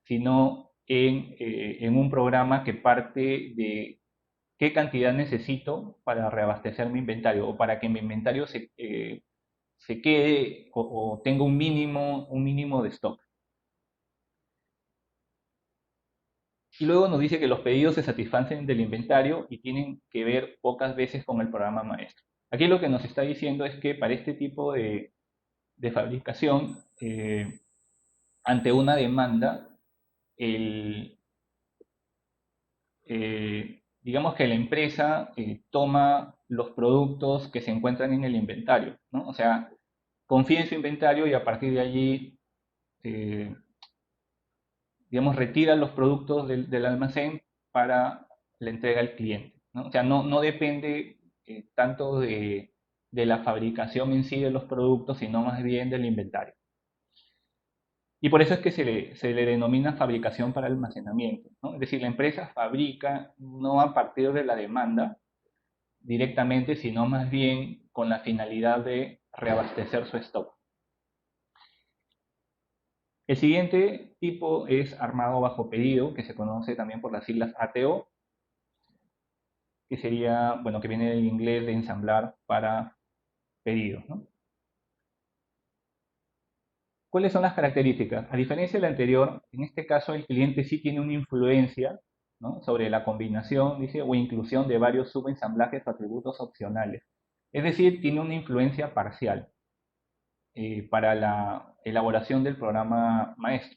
[SPEAKER 1] sino en un programa que parte de qué cantidad necesito para reabastecer mi inventario o para que mi inventario se quede o tenga un mínimo de stock. Y luego nos dice que los pedidos se satisfacen del inventario y tienen que ver pocas veces con el programa maestro. Aquí lo que nos está diciendo es que para este tipo de fabricación, ante una demanda, el, digamos que la empresa toma los productos que se encuentran en el inventario, ¿no? O sea, confía en su inventario y a partir de allí, eh, digamos, retira los productos del almacén para la entrega al cliente, ¿no? O sea, no depende tanto de la fabricación en sí de los productos, sino más bien del inventario. Y por eso es que se le denomina fabricación para almacenamiento, ¿no? Es decir, la empresa fabrica no a partir de la demanda directamente, sino más bien con la finalidad de reabastecer su stock. El siguiente tipo es armado bajo pedido, que se conoce también por las siglas ATO, que sería, bueno, que viene del inglés de ensamblar para pedido, ¿no? ¿Cuáles son las características? A diferencia del anterior, en este caso el cliente sí tiene una influencia, ¿no?, sobre la combinación, dice, o inclusión de varios subensamblajes o atributos opcionales. Es decir, tiene una influencia parcial para la elaboración del programa maestro.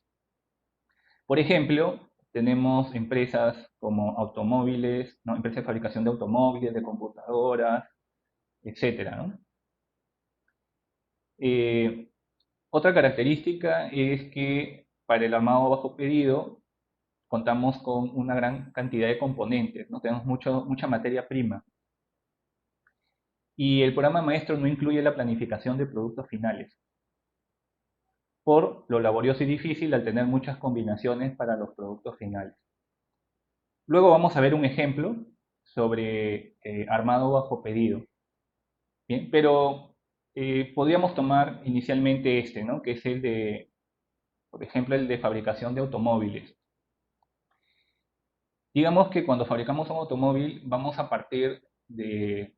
[SPEAKER 1] Por ejemplo, tenemos empresas como automóviles, ¿no?, empresas de fabricación de automóviles, de computadoras, etcétera, ¿no? Eh, Otra característica es que para el armado bajo pedido contamos con una gran cantidad de componentes, ¿no? Tenemos mucha materia prima. Y el programa maestro no incluye la planificación de productos finales, por lo laborioso y difícil al tener muchas combinaciones para los productos finales. Luego vamos a ver un ejemplo sobre armado bajo pedido. Bien, pero podríamos tomar inicialmente este, ¿no?, que es el de, por ejemplo, el de fabricación de automóviles. Digamos que cuando fabricamos un automóvil vamos a partir de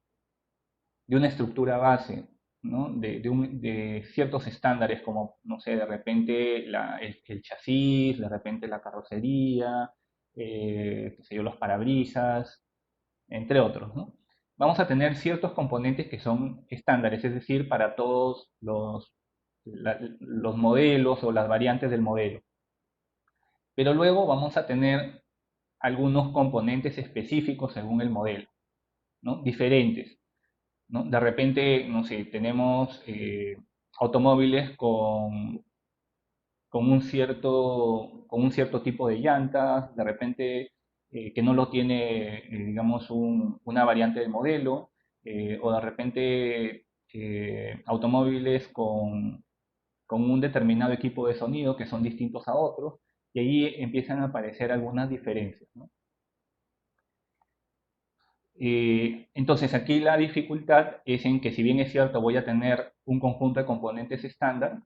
[SPEAKER 1] una estructura base, ¿no?, de ciertos estándares como, no sé, de repente el chasis, de repente la carrocería, qué sé yo, los parabrisas, entre otros, ¿no? Vamos a tener ciertos componentes que son estándares, es decir, para todos los modelos o las variantes del modelo. Pero luego vamos a tener algunos componentes específicos según el modelo, ¿no?, diferentes, ¿no? De repente, no sé, tenemos automóviles con un cierto tipo de llantas, de repente que no lo tiene, digamos, una variante del modelo, o de repente automóviles con un determinado equipo de sonido que son distintos a otros, y ahí empiezan a aparecer algunas diferencias, ¿no? Entonces aquí la dificultad es en que, si bien es cierto voy a tener un conjunto de componentes estándar,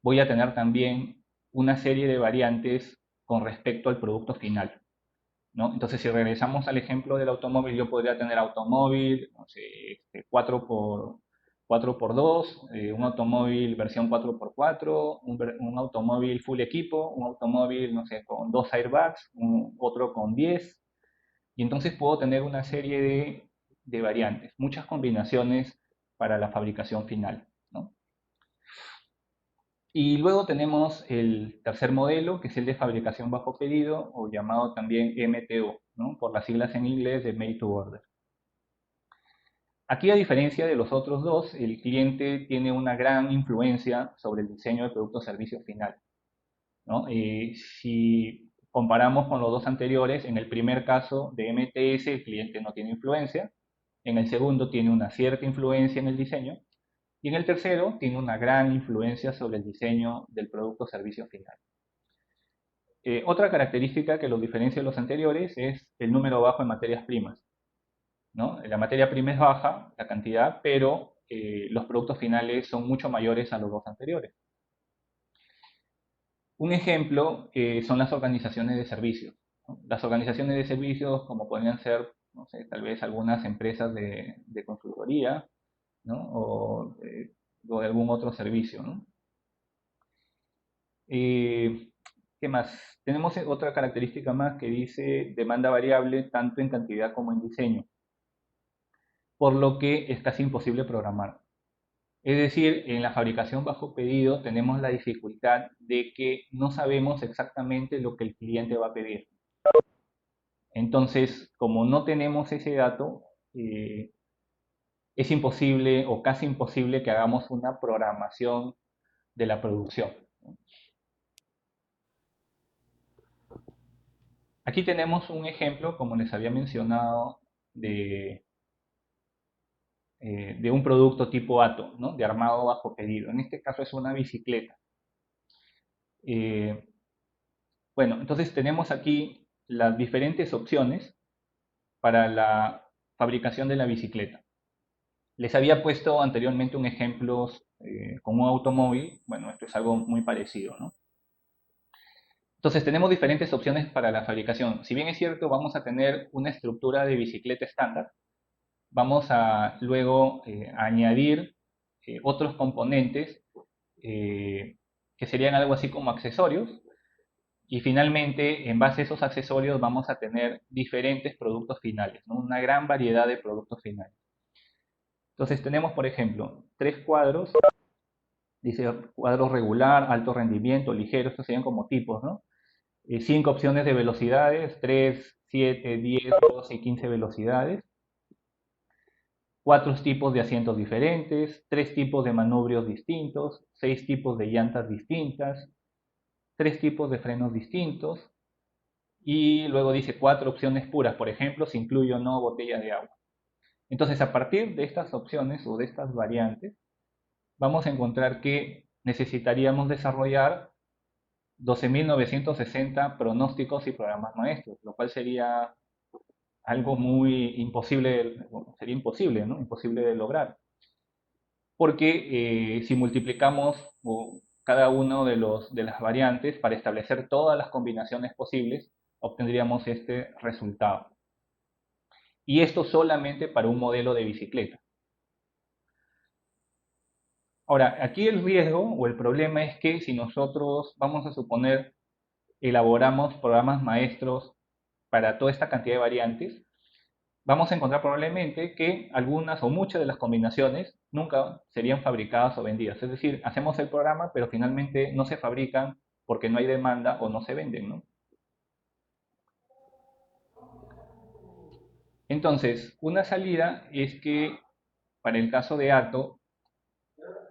[SPEAKER 1] voy a tener también una serie de variantes con respecto al producto final, ¿no? Entonces, si regresamos al ejemplo del automóvil, yo podría tener automóvil, no sé, 4x2, un automóvil versión 4x4, un automóvil full equipo, un automóvil, no sé, con 2 airbags, otro con 10, y entonces puedo tener una serie de variantes, muchas combinaciones para la fabricación final, ¿no? Y luego tenemos el tercer modelo, que es el de fabricación bajo pedido, o llamado también MTO, ¿no?, por las siglas en inglés de Made to Order. Aquí, a diferencia de los otros dos, el cliente tiene una gran influencia sobre el diseño del producto o servicio final, ¿no? Si comparamos con los dos anteriores, en el primer caso de MTS el cliente no tiene influencia, en el segundo tiene una cierta influencia en el diseño, y en el tercero tiene una gran influencia sobre el diseño del producto o servicio final. Otra característica que los diferencia de los anteriores es el número bajo en materias primas, ¿no? La materia prima es baja, la cantidad, pero los productos finales son mucho mayores a los dos anteriores. Un ejemplo son las organizaciones de servicios, ¿no? Las organizaciones de servicios, como podrían ser, no sé, tal vez algunas empresas de consultoría, ¿no? O de algún otro servicio, ¿no? ¿Qué más? Tenemos otra característica más que dice demanda variable tanto en cantidad como en diseño, por lo que es casi imposible programar. Es decir, en la fabricación bajo pedido tenemos la dificultad de que no sabemos exactamente lo que el cliente va a pedir. Entonces, como no tenemos ese dato, es imposible o casi imposible que hagamos una programación de la producción. Aquí tenemos un ejemplo, como les había mencionado, de un producto tipo ATO, ¿no? De armado bajo pedido. En este caso es una bicicleta. Eh, bueno, entonces tenemos aquí las diferentes opciones para la fabricación de la bicicleta. Les había puesto anteriormente un ejemplo con un automóvil. Bueno, esto es algo muy parecido, ¿no? Entonces tenemos diferentes opciones para la fabricación. Si bien es cierto, vamos a tener una estructura de bicicleta estándar, vamos a luego añadir otros componentes que serían algo así como accesorios, y finalmente en base a esos accesorios vamos a tener diferentes productos finales, ¿no? Una gran variedad de productos finales. Entonces tenemos, por ejemplo, tres cuadros, dice cuadro regular, alto rendimiento, ligero, estos serían como tipos, ¿no? 5 opciones de velocidades, 3, 7, 10, 12 y 15 velocidades. 4 tipos de asientos diferentes, 3 tipos de manubrios distintos, 6 tipos de llantas distintas, 3 tipos de frenos distintos, y luego dice 4 opciones puras, por ejemplo, si incluye o no botella de agua. Entonces, a partir de estas opciones o de estas variantes, vamos a encontrar que necesitaríamos desarrollar 12.960 pronósticos y programas maestros, lo cual sería algo muy imposible, sería imposible, ¿no? Imposible de lograr. Porque si multiplicamos cada uno de las variantes para establecer todas las combinaciones posibles, obtendríamos este resultado. Y esto solamente para un modelo de bicicleta. Ahora, aquí el riesgo o el problema es que si nosotros, vamos a suponer, elaboramos programas maestros para toda esta cantidad de variantes, vamos a encontrar probablemente que algunas o muchas de las combinaciones nunca serían fabricadas o vendidas. Es decir, hacemos el programa, pero finalmente no se fabrican porque no hay demanda o no se venden, ¿no? Entonces, una salida es que para el caso de ATO,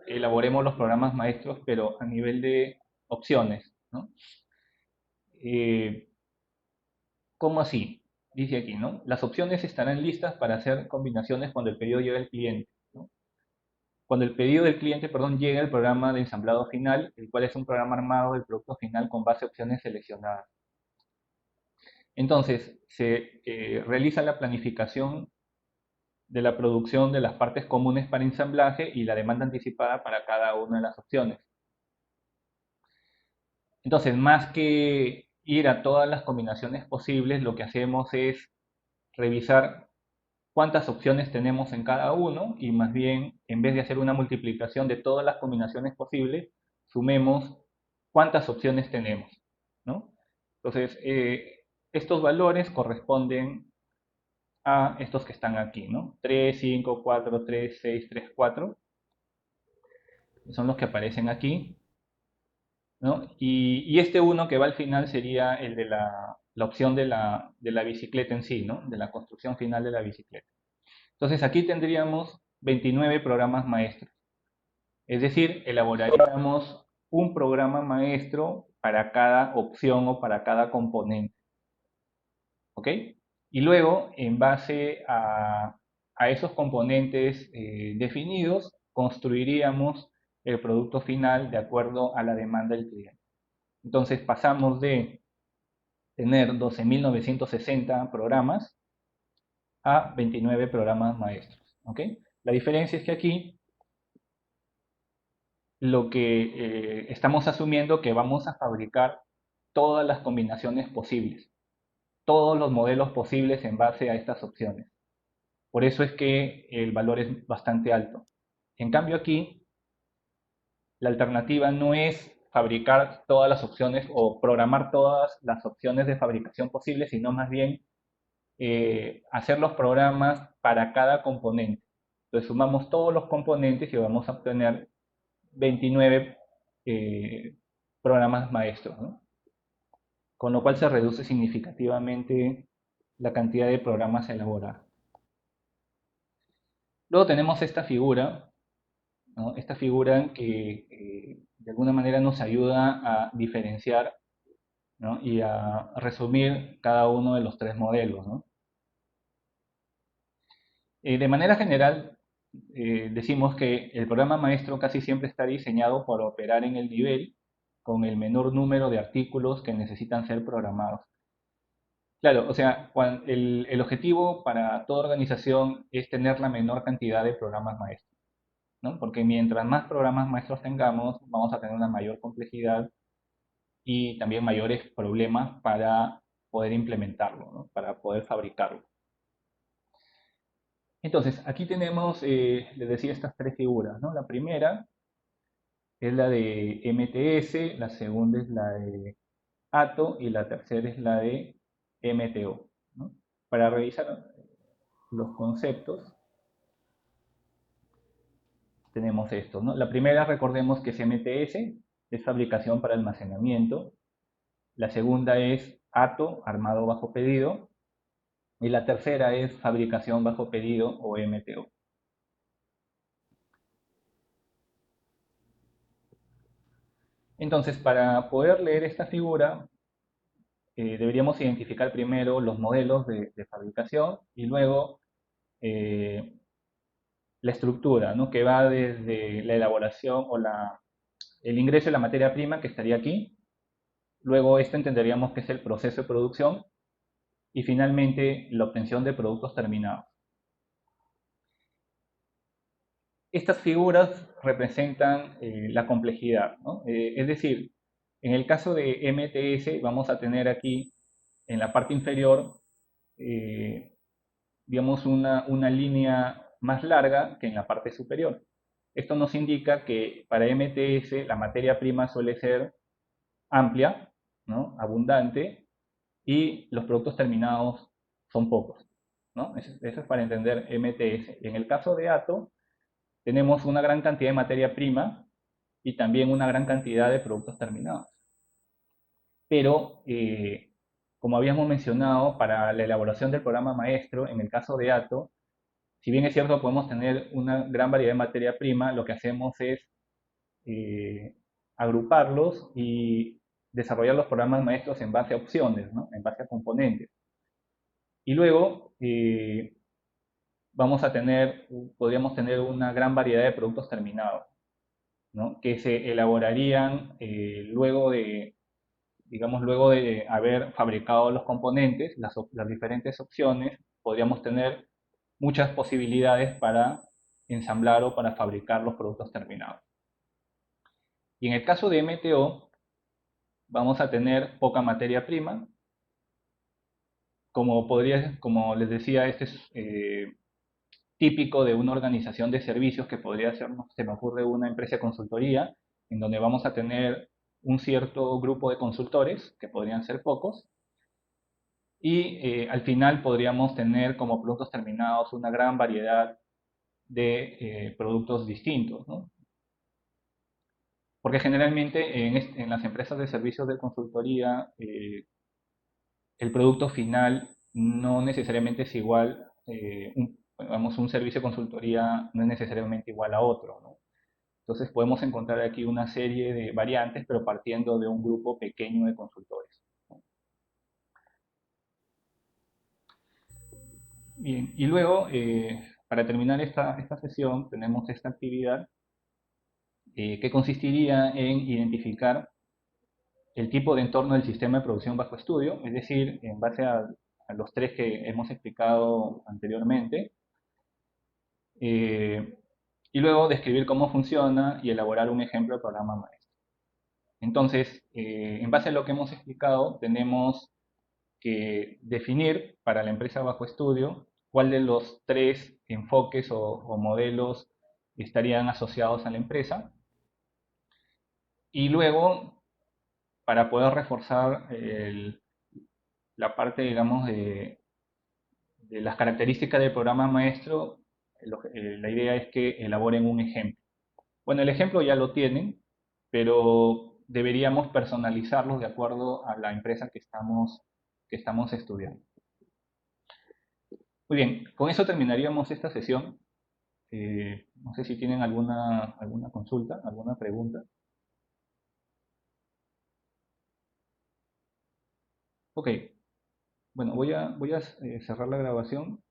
[SPEAKER 1] elaboremos los programas maestros, pero a nivel de opciones, ¿no? ¿Cómo así? Dice aquí, ¿no? Las opciones estarán listas para hacer combinaciones cuando el pedido llegue al cliente, ¿no? Cuando el pedido del cliente, perdón, llega el programa de ensamblado final, el cual es un programa armado del producto final con base a opciones seleccionadas. Entonces, se realiza la planificación de la producción de las partes comunes para ensamblaje y la demanda anticipada para cada una de las opciones. Entonces, más que ir a todas las combinaciones posibles, lo que hacemos es revisar cuántas opciones tenemos en cada uno y más bien, en vez de hacer una multiplicación de todas las combinaciones posibles, sumemos cuántas opciones tenemos, ¿no? Entonces, estos valores corresponden a estos que están aquí, ¿no? 3, 5, 4, 3, 6, 3, 4. Son los que aparecen aquí, ¿no? Y este uno que va al final sería el de la opción de la bicicleta en sí, ¿no? De la construcción final de la bicicleta. Entonces aquí tendríamos 29 programas maestros. Es decir, elaboraríamos un programa maestro para cada opción o para cada componente. ¿Ok? Y luego, en base a esos componentes definidos, construiríamos el producto final de acuerdo a la demanda del cliente. Entonces pasamos de tener 12.960 programas a 29 programas maestros. ¿Ok? La diferencia es que aquí lo que estamos asumiendo que vamos a fabricar todas las combinaciones posibles, todos los modelos posibles en base a estas opciones. Por eso es que el valor es bastante alto. En cambio aquí, la alternativa no es fabricar todas las opciones o programar todas las opciones de fabricación posibles, sino más bien hacer los programas para cada componente. Entonces sumamos todos los componentes y vamos a obtener 29 programas maestros, ¿no? Con lo cual se reduce significativamente la cantidad de programas a elaborar. Luego tenemos esta figura, ¿no? Esta figura que de alguna manera nos ayuda a diferenciar, ¿no? Y a resumir cada uno de los tres modelos, ¿no? De manera general, decimos que el programa maestro casi siempre está diseñado para operar en el nivel con el menor número de artículos que necesitan ser programados. Claro, o sea, el objetivo para toda organización es tener la menor cantidad de programas maestros, ¿no? Porque mientras más programas maestros tengamos, vamos a tener una mayor complejidad y también mayores problemas para poder implementarlo, ¿no? Para poder fabricarlo. Entonces, aquí tenemos, les decía, estas tres figuras, ¿no? La primera es la de MTS, la segunda es la de ATO y la tercera es la de MTO, ¿no? Para revisar los conceptos, tenemos esto, ¿no? La primera, recordemos que es MTS, es fabricación para almacenamiento. La segunda es ATO, armado bajo pedido. Y la tercera es fabricación bajo pedido o MTO. Entonces, para poder leer esta figura, deberíamos identificar primero los modelos de fabricación y luego la estructura, ¿no? Que va desde la elaboración o el ingreso de la materia prima, que estaría aquí. Luego esto entenderíamos que es el proceso de producción y finalmente la obtención de productos terminados. Estas figuras representan la complejidad, ¿no? Es decir, en el caso de MTS vamos a tener aquí en la parte inferior, digamos, una línea más larga que en la parte superior. Esto nos indica que para MTS la materia prima suele ser amplia, ¿no? Abundante, y los productos terminados son pocos, ¿no? Eso es para entender MTS. En el caso de ATO, tenemos una gran cantidad de materia prima y también una gran cantidad de productos terminados. Pero, como habíamos mencionado, para la elaboración del programa maestro, en el caso de ATO, si bien es cierto podemos tener una gran variedad de materia prima, lo que hacemos es agruparlos y desarrollar los programas maestros en base a opciones, ¿no? En base a componentes. Y luego podríamos tener una gran variedad de productos terminados, ¿no? Que se elaborarían luego de haber fabricado los componentes, las diferentes opciones, podríamos tener muchas posibilidades para ensamblar o para fabricar los productos terminados. Y en el caso de MTO, vamos a tener poca materia prima. Como les decía, este es típico de una organización de servicios que podría ser, se me ocurre, una empresa de consultoría, en donde vamos a tener un cierto grupo de consultores, que podrían ser pocos, y al final podríamos tener como productos terminados una gran variedad de productos distintos, ¿no? Porque generalmente en las empresas de servicios de consultoría el producto final no necesariamente es igual, un servicio de consultoría no es necesariamente igual a otro, ¿no? Entonces podemos encontrar aquí una serie de variantes, pero partiendo de un grupo pequeño de consultores. Bien, y luego, para terminar esta sesión, tenemos esta actividad que consistiría en identificar el tipo de entorno del sistema de producción bajo estudio, es decir, en base a los tres que hemos explicado anteriormente, y luego describir cómo funciona y elaborar un ejemplo de programa maestro. Entonces, en base a lo que hemos explicado, tenemos que definir para la empresa bajo estudio cuál de los tres enfoques o modelos estarían asociados a la empresa. Y luego, para poder reforzar la parte, digamos, de las características del programa maestro, la idea es que elaboren un ejemplo. Bueno, el ejemplo ya lo tienen, pero deberíamos personalizarlo de acuerdo a la empresa que estamos estudiando. Muy bien, con eso terminaríamos esta sesión. No sé si tienen alguna consulta, alguna pregunta. Ok, bueno, voy a cerrar la grabación.